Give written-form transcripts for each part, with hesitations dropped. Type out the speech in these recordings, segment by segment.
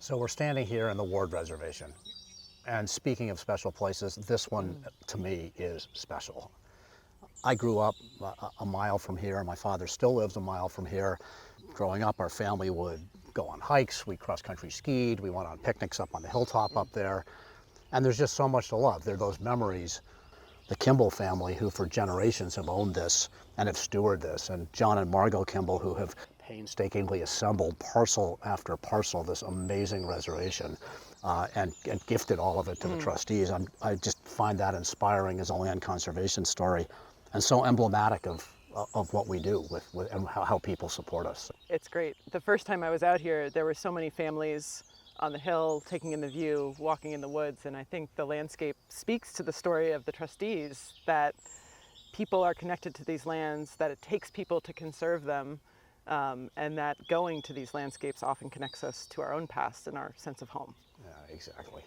So we're standing here in the Ward Reservation. And speaking of special places, this one to me is special. I grew up a mile from here. My father still lives a mile from here. Growing up, our family would go on hikes. We cross-country skied. We went on picnics up on the hilltop up there. And there's just so much to love. There are those memories. The Kimball family, who for generations have owned this and have stewarded this, and John and Margot Kimball, who have painstakingly assembled parcel after parcel this amazing reservation and gifted all of it to the trustees. I just find that inspiring as a land conservation story and so emblematic of what we do and how people support us. It's great. The first time I was out here, there were so many families on the hill, taking in the view, walking in the woods, and I think the landscape speaks to the story of the trustees, that people are connected to these lands, that it takes people to conserve them, and that going to these landscapes often connects us to our own past and our sense of home. Yeah, exactly.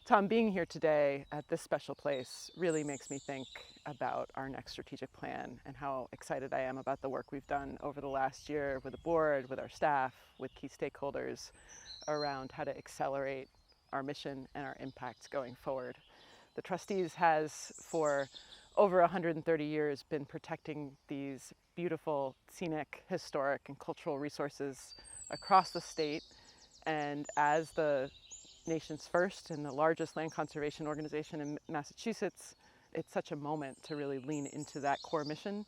Tom, being here today at this special place really makes me think about our next strategic plan and how excited I am about the work we've done over the last year with the board, with our staff, with key stakeholders around how to accelerate our mission and our impacts going forward. The trustees has, for over 130 years, been protecting these beautiful, scenic, historic, and cultural resources across the state. And as the nation's first and the largest land conservation organization in Massachusetts, it's such a moment to really lean into that core mission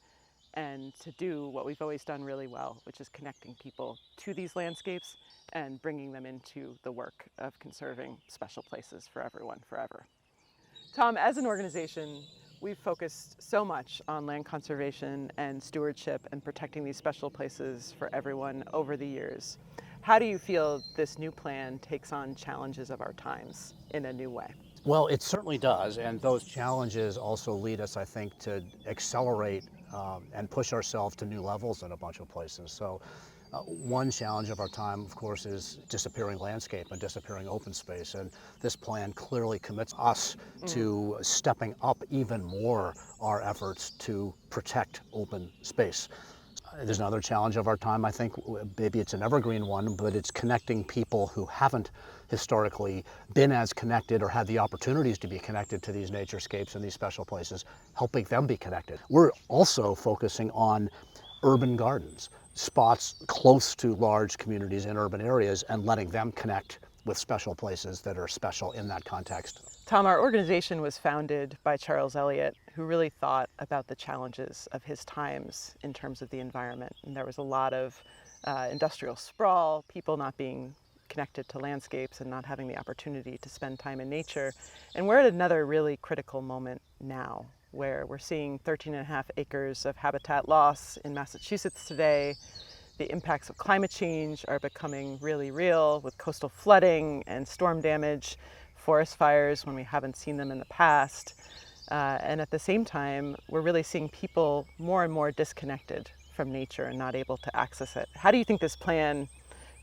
and to do what we've always done really well, which is connecting people to these landscapes and bringing them into the work of conserving special places for everyone forever. Tom, as an organization, we've focused so much on land conservation and stewardship and protecting these special places for everyone over the years. How do you feel this new plan takes on challenges of our times in a new way? Well, it certainly does, and those challenges also lead us, I think, to accelerate and push ourselves to new levels in a bunch of places. So one challenge of our time, of course, is disappearing landscape and disappearing open space, and this plan clearly commits us to stepping up even more our efforts to protect open space. There's another challenge of our time, I think, maybe it's an evergreen one, but it's connecting people who haven't historically been as connected or had the opportunities to be connected to these naturescapes and these special places, helping them be connected. We're also focusing on urban gardens, spots close to large communities in urban areas, and letting them connect with special places that are special in that context. Tom, our organization was founded by Charles Eliot, who really thought about the challenges of his times in terms of the environment. And there was a lot of industrial sprawl, people not being connected to landscapes and not having the opportunity to spend time in nature. And we're at another really critical moment now, where we're seeing 13.5 acres of habitat loss in Massachusetts today. The impacts of climate change are becoming really real, with coastal flooding and storm damage, forest fires when we haven't seen them in the past. And at the same time, we're really seeing people more and more disconnected from nature and not able to access it. How do you think this plan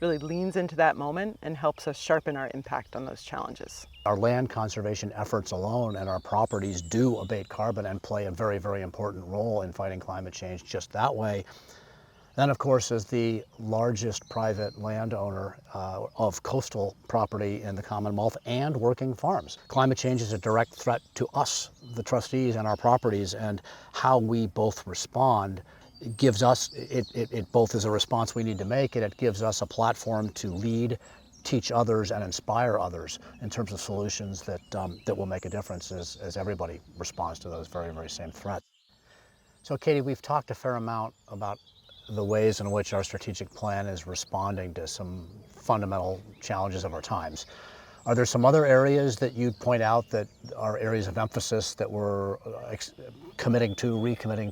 really leans into that moment and helps us sharpen our impact on those challenges? Our land conservation efforts alone and our properties do abate carbon and play a very, very important role in fighting climate change just that way. Then, of course, as the largest private landowner of coastal property in the Commonwealth and working farms, climate change is a direct threat to us, the trustees, and our properties, and how we both respond gives us, it both is a response we need to make, and it gives us a platform to lead, teach others, and inspire others in terms of solutions that will make a difference as everybody responds to those very, very same threats. So, Katie, we've talked a fair amount about the ways in which our strategic plan is responding to some fundamental challenges of our times. Are there some other areas that you'd point out that are areas of emphasis that we're recommitting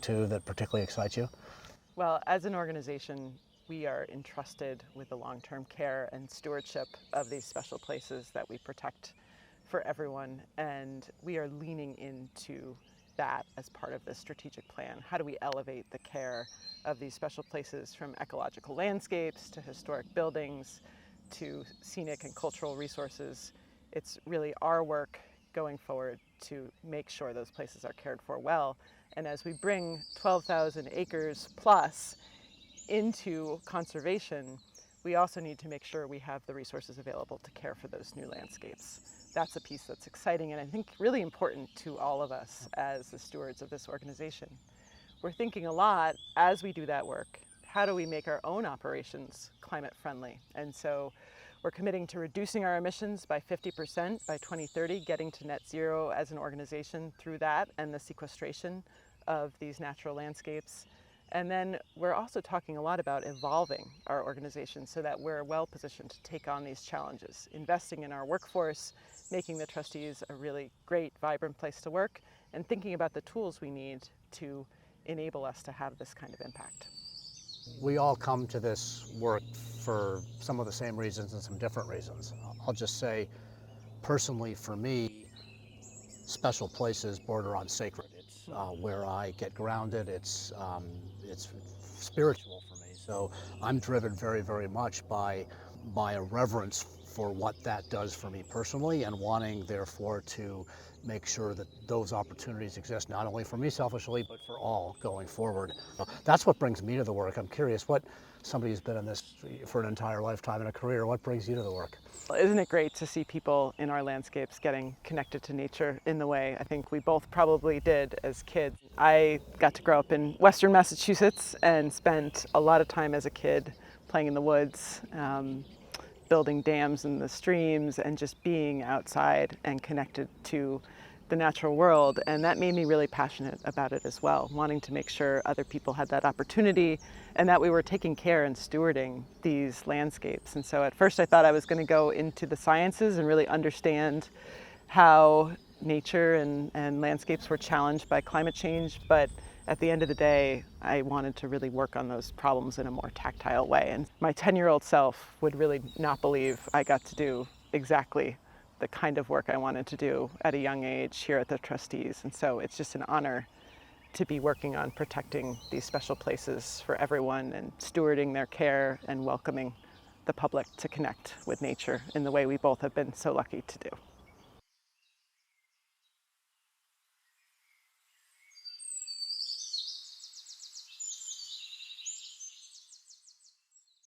to, that particularly excite you? Well, as an organization, we are entrusted with the long-term care and stewardship of these special places that we protect for everyone, and we are leaning into that as part of this strategic plan. How do we elevate the care of these special places, from ecological landscapes to historic buildings to scenic and cultural resources? It's really our work going forward to make sure those places are cared for well. And as we bring 12,000 acres plus into conservation, we also need to make sure we have the resources available to care for those new landscapes. That's a piece that's exciting and I think really important to all of us as the stewards of this organization. We're thinking a lot as we do that work, how do we make our own operations climate friendly? And so we're committing to reducing our emissions by 50% by 2030, getting to net zero as an organization through that and the sequestration of these natural landscapes. And then we're also talking a lot about evolving our organization so that we're well positioned to take on these challenges, investing in our workforce, making the trustees a really great, vibrant place to work, and thinking about the tools we need to enable us to have this kind of impact. We all come to this work for some of the same reasons and some different reasons. I'll just say, personally for me, special places border on sacred. It's where I get grounded. It's spiritual for me. So I'm driven very, very much by a reverence for what that does for me personally, and wanting therefore to make sure that those opportunities exist, not only for me selfishly, but for all going forward. That's what brings me to the work. I'm curious, what somebody who's been in this for an entire lifetime and a career, what brings you to the work? Isn't it great to see people in our landscapes getting connected to nature in the way I think we both probably did as kids? I got to grow up in Western Massachusetts and spent a lot of time as a kid playing in the woods, building dams in the streams, and just being outside and connected to the natural world. And that made me really passionate about it as well, wanting to make sure other people had that opportunity and that we were taking care and stewarding these landscapes. And so at first I thought I was going to go into the sciences and really understand how nature and landscapes were challenged by climate change, but at the end of the day, I wanted to really work on those problems in a more tactile way. And my 10-year-old self would really not believe I got to do exactly the kind of work I wanted to do at a young age here at the Trustees. And so it's just an honor to be working on protecting these special places for everyone and stewarding their care and welcoming the public to connect with nature in the way we both have been so lucky to do.